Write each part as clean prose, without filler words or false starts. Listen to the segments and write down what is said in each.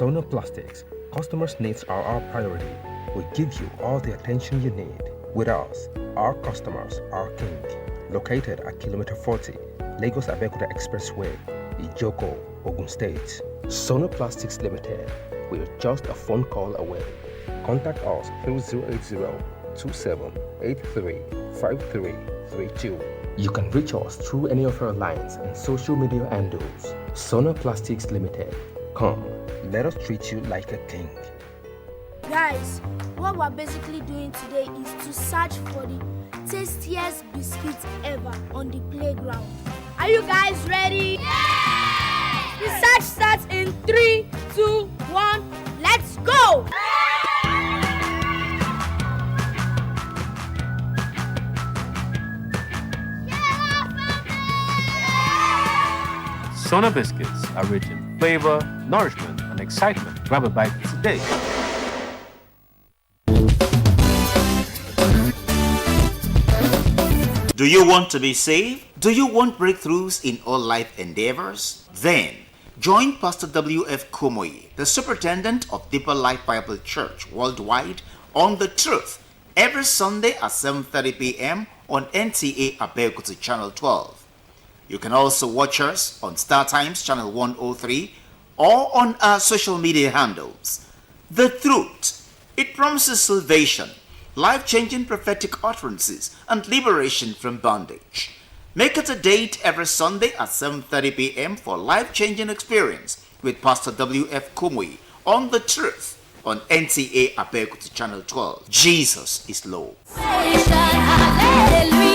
Sono Plastics, customers' needs are our priority. We give you all the attention you need. With us, our customers are king. Located at Kilometer 40, Lagos Abeokuta Expressway, Ijoko, Ogun State. Sono Plastics Limited. We're just a phone call away. Contact us through 080-2783-5332. You can reach us through any of our lines and social media handles. Sono Plastics Limited. Come, let us treat you like a king. Guys, what we're basically doing today is to search for the tastiest biscuits ever on the playground. Are you guys ready? Yeah! The search starts in 3, 2, 1, let's go! Sono biscuits are rich in flavor, nourishment, and excitement. Grab a bite today. Do you want to be saved? Do you want breakthroughs in all life endeavors? Then, join Pastor W.F. Kumoyi, the Superintendent of Deeper Life Bible Church worldwide, on The Truth, every Sunday at 7:30 p.m. on NTA Abeokuta Channel 12. You can also watch us on Star Times Channel 103 or on our social media handles. The Truth. It promises salvation, life-changing prophetic utterances, and liberation from bondage. Make it a date every Sunday at 7:30 p.m. for life-changing experience with Pastor W.F. Kumoyi on The Truth on NTA Abeokuta Channel 12. Jesus is Lord. Hallelujah, hallelujah.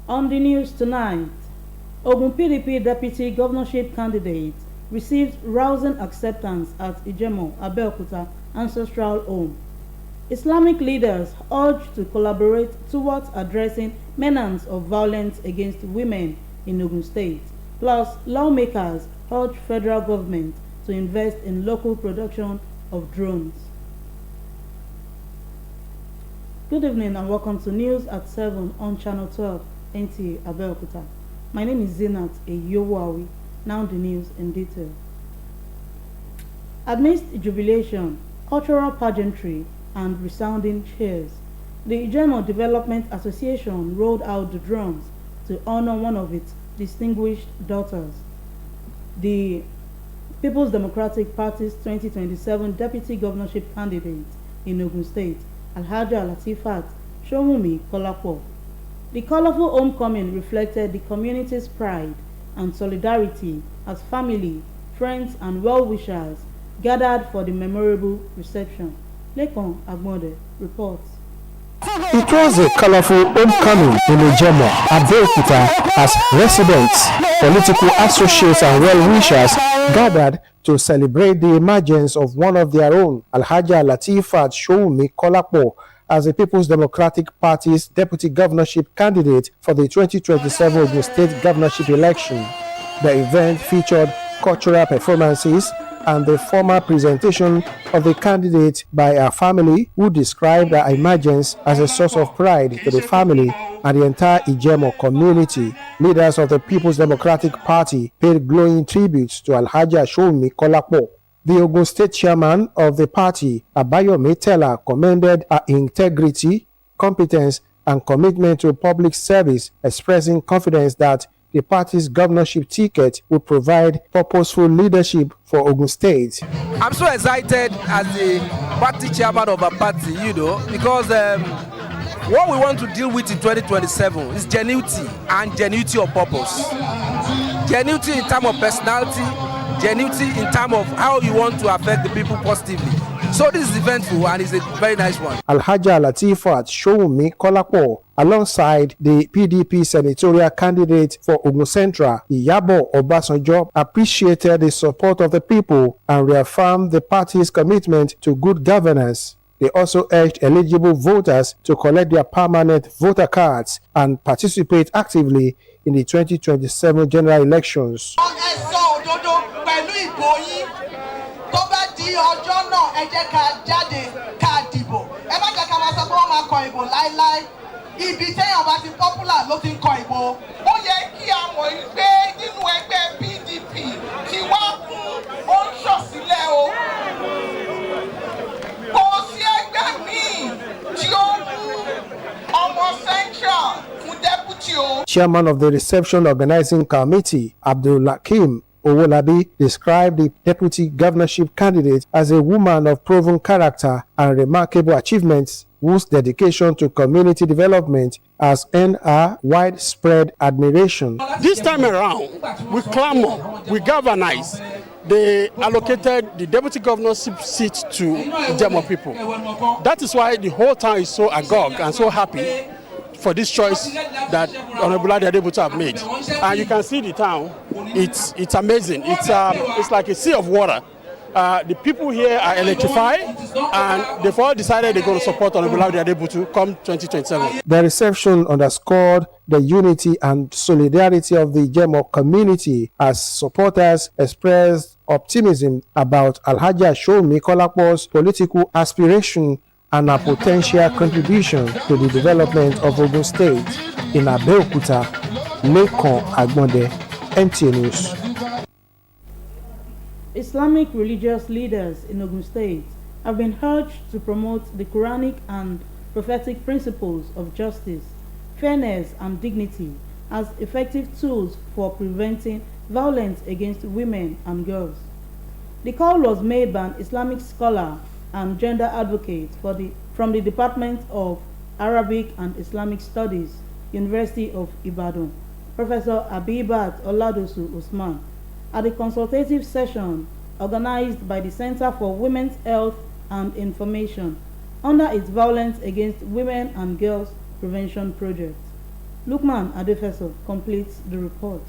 On the news tonight, Ogun PDP deputy governorship candidate received rousing acceptance at Ijemo Abeokuta ancestral home. Islamic leaders urged to collaborate towards addressing menace of violence against women in Ogun State. Plus, lawmakers urge federal government to invest in local production of drones. Good evening and welcome to News at 7 on Channel 12. NTA Abeokuta. My name is Zinat Eyowawi. Now the news in detail. Amidst jubilation, cultural pageantry, and resounding cheers, the Ijemo Development Association rolled out the drums to honor one of its distinguished daughters, the People's Democratic Party's 2027 deputy governorship candidate in Ogun State, Alhaja Latifat Shomumi Kolapo. The colorful homecoming reflected the community's pride and solidarity as family, friends, and well-wishers gathered for the memorable reception. Lekon Agbonde reports. It was a colorful homecoming in Ijemo Abeokuta as residents, political associates, and well-wishers gathered to celebrate the emergence of one of their own, Alhaja Latifat Shomumi Kolapo, as the People's Democratic Party's deputy governorship candidate for the 2027 Ogun State governorship election. The event featured cultural performances and the formal presentation of the candidate by her family, who described her emergence as a source of pride to the family and the entire Ijemo community. Leaders of the People's Democratic Party paid glowing tributes to Alhaja Shomumi Kolapo. The Ogun State chairman of the party, Abayome Tella, commended her integrity, competence, and commitment to public service, expressing confidence that the party's governorship ticket will provide purposeful leadership for Ogun State. I'm so excited as the party chairman of our party, because what we want to deal with in 2027 is genuity and genuity of purpose. Genuity in terms of personality, genuity in terms of how you want to affect the people positively. So this is eventful and it's a very nice one. Alhaja Latifat Showumi Kolapo, alongside the PDP senatorial candidate for Ogun Central, Iyabo Obasanjo, appreciated the support of the people and reaffirmed the party's commitment to good governance. They also urged eligible voters to collect their permanent voter cards and participate actively in the 2027 general elections. Ibi téèyàn bá ti popular ló ti ń kọ ìbò. Ó yẹ kí a mọ̀ pé nínú ẹgbẹ́ PDP ti wá fún oníṣọ̀sílẹ̀ o. Kò sí ẹgbẹ́ míì tí ó mú ọmọ Central fún deputy o. Chairman of the reception organizing committee, Abdulhakeem Owolabi, described the deputy governorship candidate as a woman of proven character and remarkable achievements, whose dedication to community development has earned her widespread admiration. This time around, we clamor, we galvanize. They allocated the deputy governorship seat to Ijemo people. That is why the whole town is so agog and so happy for this choice that Honorable Abeokuta have made. And you can see the town, it's amazing. It's like a sea of water. The people here are electrified and they've all decided they're going to support Honorable Abeokuta come 2027. The reception underscored the unity and solidarity of the Ijemo community as supporters expressed optimism about Alhaja Showumi Kolapo's political aspiration and a potential contribution to the development of Ogun State. In Abeokuta, Lekon Agbonde, NTA News. Islamic religious leaders in Ogun State have been urged to promote the Quranic and prophetic principles of justice, fairness, and dignity as effective tools for preventing violence against women and girls. The call was made by an Islamic scholar and gender advocate from the Department of Arabic and Islamic Studies, University of Ibadan, Professor Abibat Oladosu Usman, at a consultative session organized by the Center for Women's Health and Information under its Violence Against Women and Girls Prevention Project. Lukman Adefeso completes the report.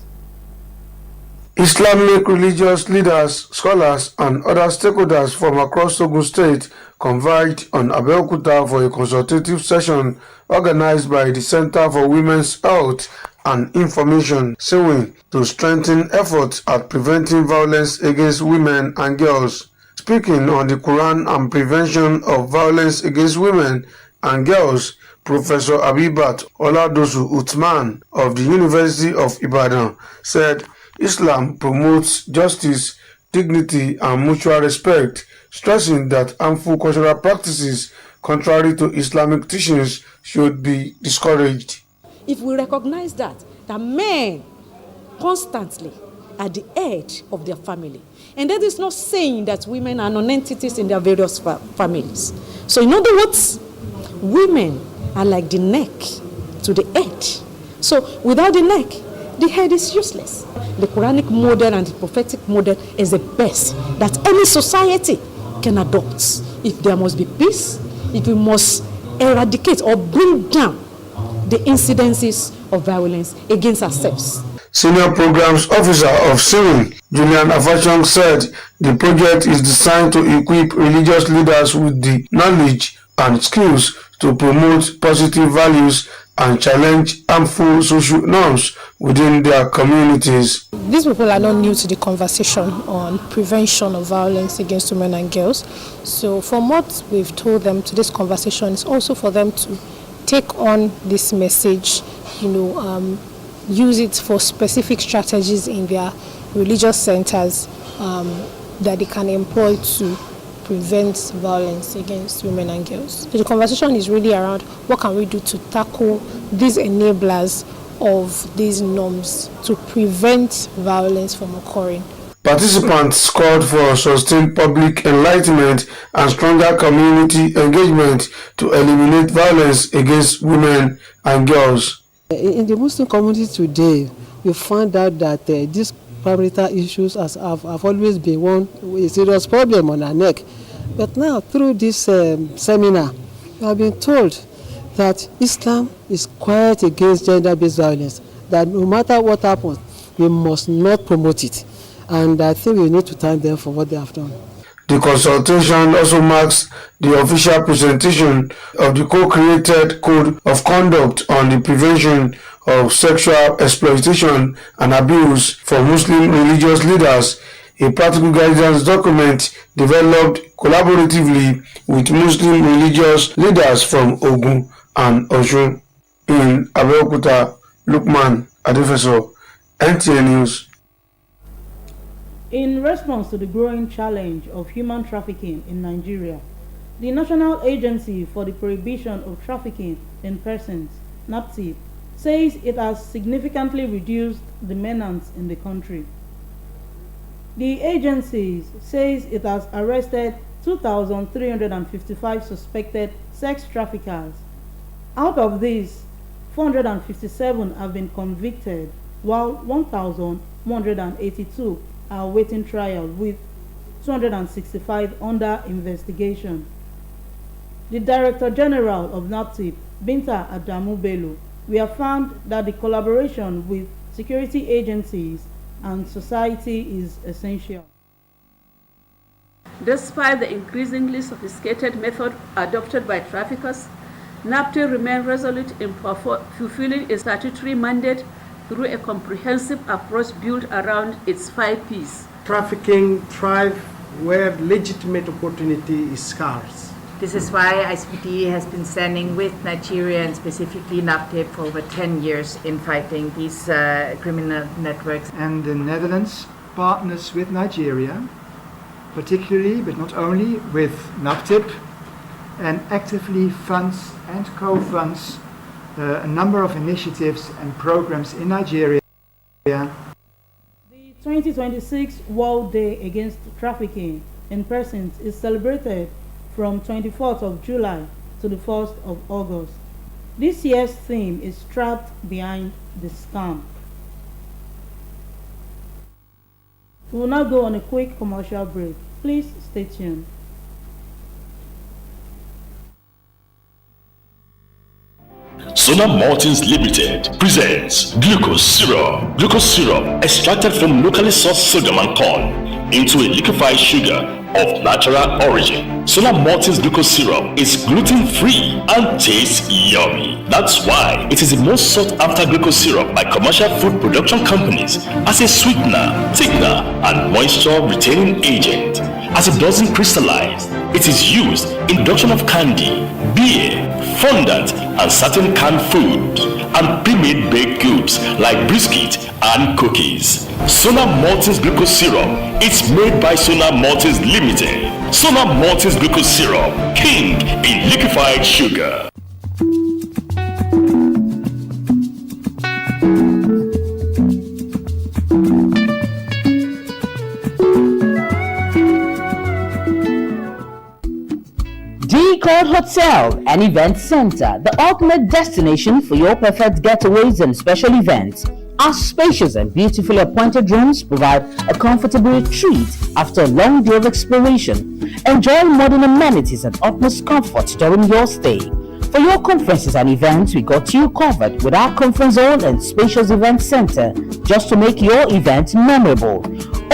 Islamic religious leaders, scholars, and other stakeholders from across Ogun State converged on Abeokuta for a consultative session organized by the Center for Women's Health and Information, SEWIN, to strengthen efforts at preventing violence against women and girls. Speaking on the Quran and prevention of violence against women and girls, Professor Abibat Oladosu Usman of the University of Ibadan said Islam promotes justice, dignity, and mutual respect, stressing that harmful cultural practices contrary to Islamic teachings should be discouraged. If we recognize that men constantly at the edge of their family, and that is not saying that women are non-entities in their various families. So in other words, women are like the neck to the head. So without the neck, the head is useless. The Quranic model and the prophetic model is the best that any society can adopt. If there must be peace, if we must eradicate or bring down the incidences of violence against ourselves. Senior Programs Officer of SEWIN, Julian Afachong, said the project is designed to equip religious leaders with the knowledge and skills to promote positive values and challenge harmful social norms within their communities. These people are not new to the conversation on prevention of violence against women and girls. So from what we've told them to this conversation is also for them to take on this message, use it for specific strategies in their religious centers that they can employ to prevent violence against women and girls. So the conversation is really around what can we do to tackle these enablers of these norms to prevent violence from occurring. Participants called for sustained public enlightenment and stronger community engagement to eliminate violence against women and girls. In the Muslim community today, we found out that these parental issues have always been a serious problem on our neck. But now, through this seminar, we have been told that Islam is quite against gender-based violence, that no matter what happens, we must not promote it. And I think we need to thank them for what they have done. The consultation also marks the official presentation of the co-created Code of Conduct on the Prevention of Sexual Exploitation and Abuse for Muslim religious leaders, a practical guidance document developed collaboratively with Muslim religious leaders from Ogun and Osun. In Abeokuta, Lukman Adefeso, NTA News. In response to the growing challenge of human trafficking in Nigeria, the National Agency for the Prohibition of Trafficking in Persons, NAPTIP, says it has significantly reduced the menace in the country. The agency says it has arrested 2,355 suspected sex traffickers. Out of these, 457 have been convicted, while 1,182 are awaiting trial, with 265 under investigation. The Director General of NAPTIP, Binta Adamu Bello, reaffirmed that the collaboration with security agencies and society is essential. Despite the increasingly sophisticated method adopted by traffickers, NAPTIP remains resolute in fulfilling its statutory mandate through a comprehensive approach built around its 5 Ps. Trafficking thrives where legitimate opportunity is scarce. This is why ICPT has been standing with Nigeria and specifically NAPTIP for over 10 years in fighting these criminal networks. And the Netherlands partners with Nigeria, particularly but not only with NAPTIP, and actively funds and co-funds a number of initiatives and programs in Nigeria. The 2026 World Day Against Trafficking in Persons is celebrated from 24th of July to the 1st of August. This year's theme is Trapped Behind the Scam. We will now go on a quick commercial break. Please stay tuned. Sona Maltings Limited presents glucose syrup. Glucose syrup extracted from locally sourced sorghum and corn into a liquefied sugar of natural origin. Sona Maltings glucose syrup is gluten-free and tastes yummy. That's why it is the most sought after glucose syrup by commercial food production companies as a sweetener, thickener, and moisture retaining agent. As it doesn't crystallize, it is used in production of candy, beer, fondant, and certain canned food, and pre-made baked goods like biscuit and cookies. Sona Maltings glucose syrup is made by Sona Maltings Limited. Sona Maltings glucose syrup, king in liquefied sugar. Decor Hotel and Event Center, the ultimate destination for your perfect getaways and special events. Our spacious and beautifully appointed rooms provide a comfortable retreat after a long day of exploration. Enjoy modern amenities and utmost comfort during your stay. For your conferences and events, we got you covered with our conference hall and spacious event center just to make your event memorable.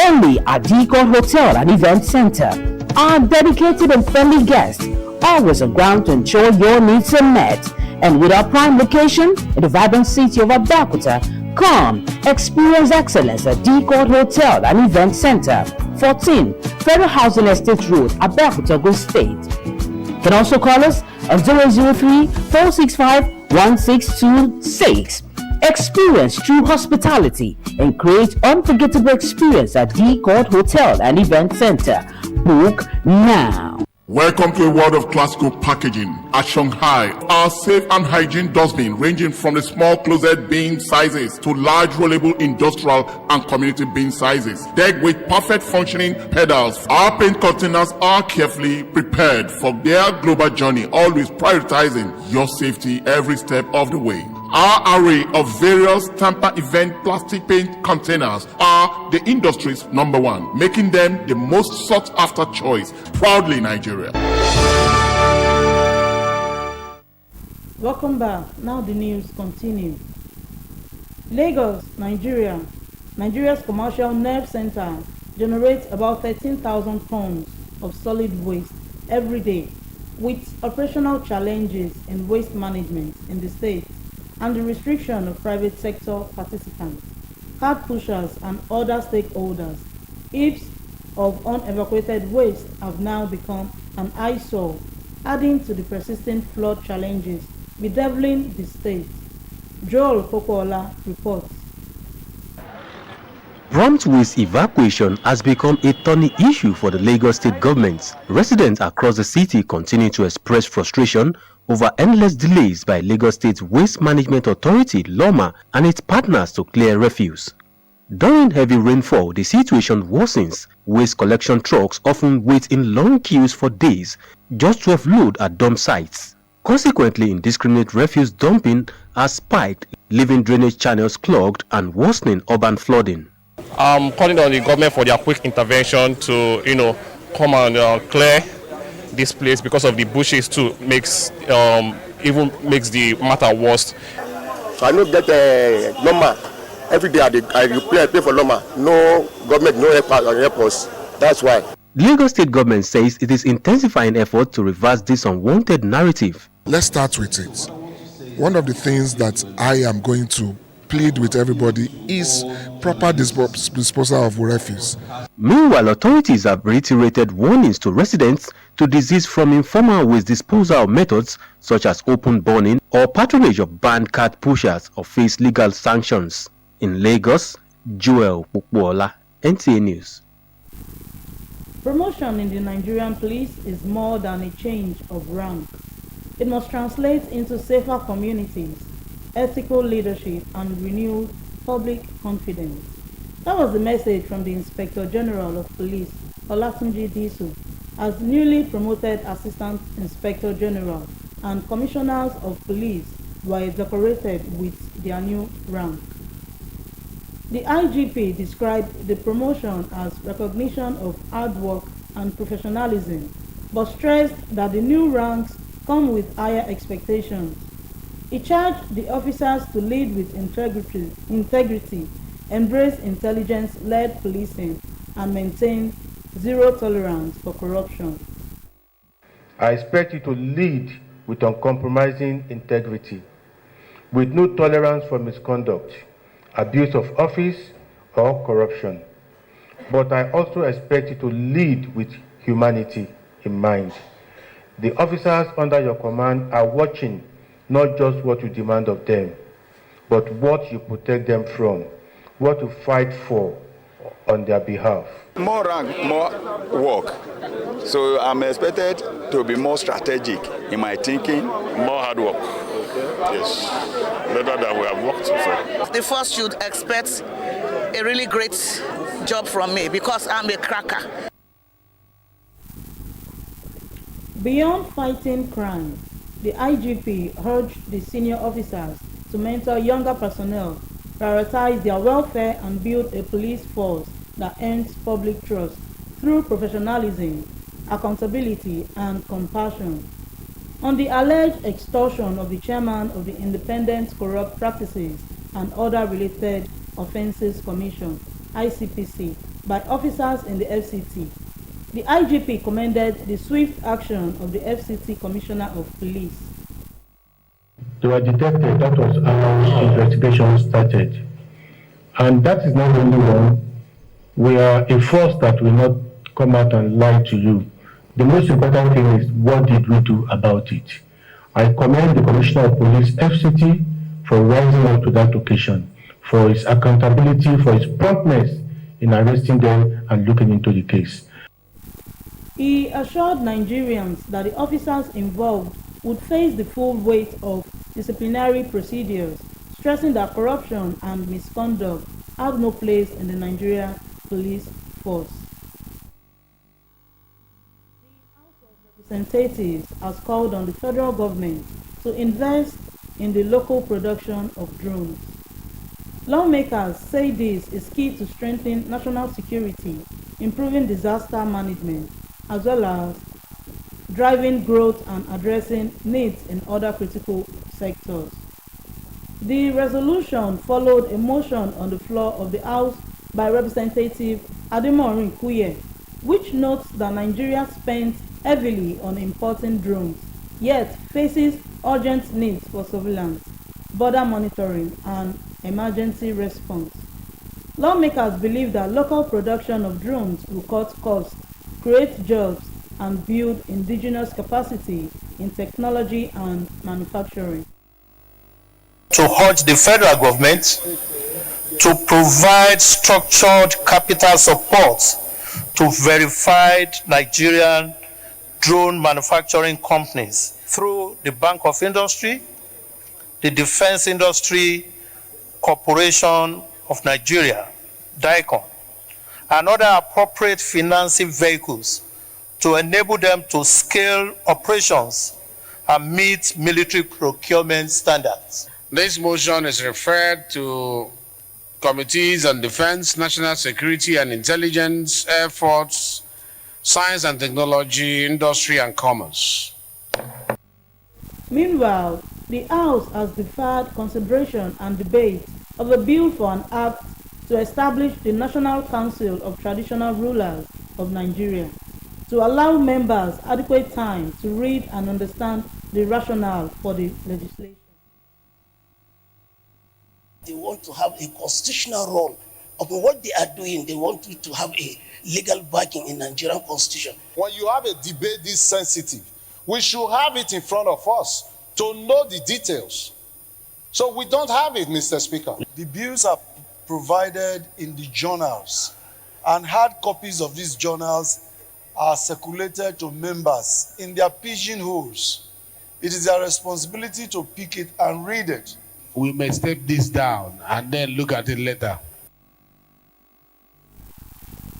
Only at Decor Hotel and Event Center. Our dedicated and friendly guests always on ground to ensure your needs are met. And with our prime location in the vibrant city of Abeokuta, come experience excellence at Decor Hotel and Event Center, 14 Federal Housing Estate Road, Abeokuta, Ogun State. You can also call us on 003-465-1626. Experience true hospitality and create unforgettable experience at Decor Hotel and Event Center. Book now. Welcome to a world of classical packaging. At Shanghai, our safe and hygiene dustbin ranging from the small closet bin sizes to large rollable industrial and community bin sizes. Decked with perfect functioning pedals, our paint containers are carefully prepared for their global journey, always prioritizing your safety every step of the way. Our array of various Tampa event plastic paint containers are the industry's #1, making them the most sought after choice. Proudly Nigeria. Welcome back. Now the news continue. Lagos, Nigeria. Nigeria's commercial nerve center generates about 13,000 tons of solid waste every day, with operational challenges in waste management in the state and the restriction of private sector participants, card pushers and other stakeholders. Heaps of unevacuated waste have now become an eyesore, adding to the persistent flood challenges bedeviling the state. Joel Kokola reports. Prompt waste evacuation has become a thorny issue for the Lagos state government. Residents across the city continue to express frustration over endless delays by Lagos State Waste Management Authority (LOMA) and its partners to clear refuse. During heavy rainfall, the situation worsens. Waste collection trucks often wait in long queues for days just to offload at dump sites. Consequently, indiscriminate refuse dumping has spiked, leaving drainage channels clogged and worsening urban flooding. I'm calling on the government for their quick intervention to, come and clear this place, because of the bushes too makes the matter worse. So I know that Loma every day I pay for Loma. No government, no help us. That's why. The Lagos State government says it is intensifying efforts to reverse this unwanted narrative. Let's start with it. One of the things that I am going to plead with everybody is proper disposal of refuse. Meanwhile, authorities have reiterated warnings to residents to desist from informal waste disposal methods such as open burning or patronage of banned cart pushers or face legal sanctions. In Lagos, Joel Pukwola, NTA News. Promotion in the Nigerian police is more than a change of rank. It must translate into safer communities, ethical leadership, and renewed public confidence. That was the message from the Inspector General of Police, Olatunji Disu, as newly promoted Assistant Inspector General and Commissioners of Police were decorated with their new rank. The IGP described the promotion as recognition of hard work and professionalism, but stressed that the new ranks come with higher expectations. He charged the officers to lead with integrity, embrace intelligence-led policing, and maintain zero tolerance for corruption. I expect you to lead with uncompromising integrity, with no tolerance for misconduct, abuse of office, or corruption. But I also expect you to lead with humanity in mind. The officers under your command are watching not just what you demand of them, but what you protect them from, what you fight for on their behalf. More rank, more work. So I'm expected to be more strategic in my thinking. More hard work. Yes. Better than we have worked before. The force should expect a really great job from me because I'm a cracker. Beyond fighting crime, the IGP urged the senior officers to mentor younger personnel, prioritize their welfare, and build a police force that earns public trust through professionalism, accountability, and compassion. On the alleged extortion of the chairman of the Independent Corrupt Practices and Other Related Offences Commission, ICPC, by officers in the FCT, the IGP commended the swift action of the FCT Commissioner of Police. They were detected, that was how investigation started. And that is not only one. We are a force that will not come out and lie to you. The most important thing is, what did we do about it? I commend the Commissioner of Police, FCT, for rising up to that occasion, for his accountability, for his promptness in arresting them and looking into the case. He assured Nigerians that the officers involved would face the full weight of disciplinary procedures, stressing that corruption and misconduct have no place in the Nigeria police force. Representatives has called on the federal government to invest in the local production of drones. Lawmakers say this is key to strengthening national security, improving disaster management, as well as driving growth and addressing needs in other critical sectors. The resolution followed a motion on the floor of the House by Representative Ademorin Kuye, which notes that Nigeria spent heavily on importing drones, yet faces urgent needs for surveillance, border monitoring, and emergency response. Lawmakers believe that local production of drones will cut costs, create jobs, and build indigenous capacity in technology and manufacturing. To urge the federal government to provide structured capital support to verified Nigerian drone manufacturing companies through the Bank of Industry, the Defense Industry Corporation of Nigeria, DICON, and other appropriate financing vehicles to enable them to scale operations and meet military procurement standards. This motion is referred to Committees on Defense, National Security and Intelligence, Air Force, Science and Technology, Industry and Commerce. Meanwhile, the House has deferred consideration and debate of a bill for an act to establish the National Council of Traditional Rulers of Nigeria, to allow members adequate time to read and understand the rationale for the legislation. They want to have a constitutional role of what they are doing. They want to have a legal backing in Nigerian constitution. When you have a debate this sensitive, we should have it in front of us to know the details. So we don't have it, Mr. Speaker. The bills are provided in the journals, and hard copies of these journals are circulated to members in their pigeonholes. It is their responsibility to pick it and read it. We may step this down and then look at it later.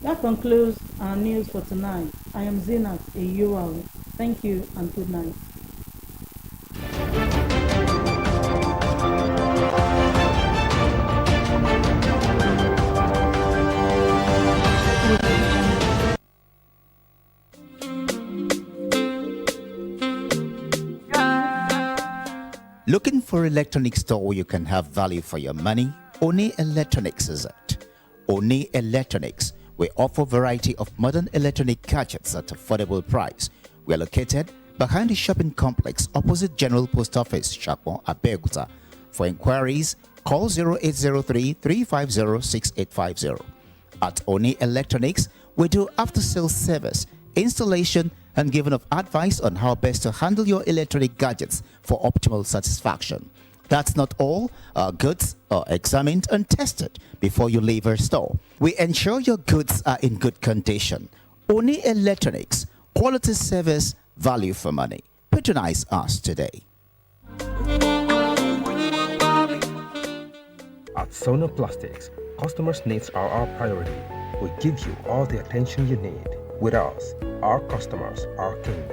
That concludes our news for tonight. I am Zinat Eyualu. Thank you and good night. Looking for electronic store where you can have value for your money? Oni Electronics is it. Oni Electronics. We offer a variety of modern electronic gadgets at affordable price. We are located behind the shopping complex opposite General Post Office, NTA Abeokuta. For inquiries, call 0803-350-6850. At Oni Electronics, we do after-sales service, installation, and giving of advice on how best to handle your electronic gadgets for optimal satisfaction. That's not all. Our goods are examined and tested before you leave our store. We ensure your goods are in good condition. Oni Electronics, quality service, value for money. Patronize us today. At Sono Plastics, customers' needs are our priority. We give you all the attention you need. With us, our customers are king.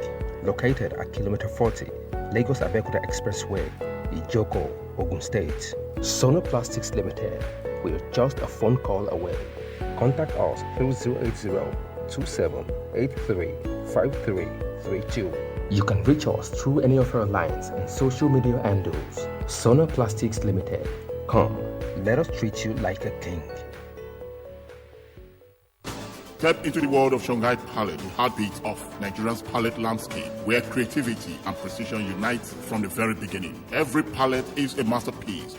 Located at Kilometer 40, Lagos Abeokuta Expressway, Ijoko, Ogun State. Sono Plastics Limited. We're just a phone call away. Contact us through 080-2783-5332. You can reach us through any of our lines and social media handles. Sono Plastics Limited. Come, let us treat you like a king. Step into the world of Shanghai Palette, the heartbeat of Nigeria's palette landscape, where creativity and precision unite from the very beginning. Every palette is a masterpiece,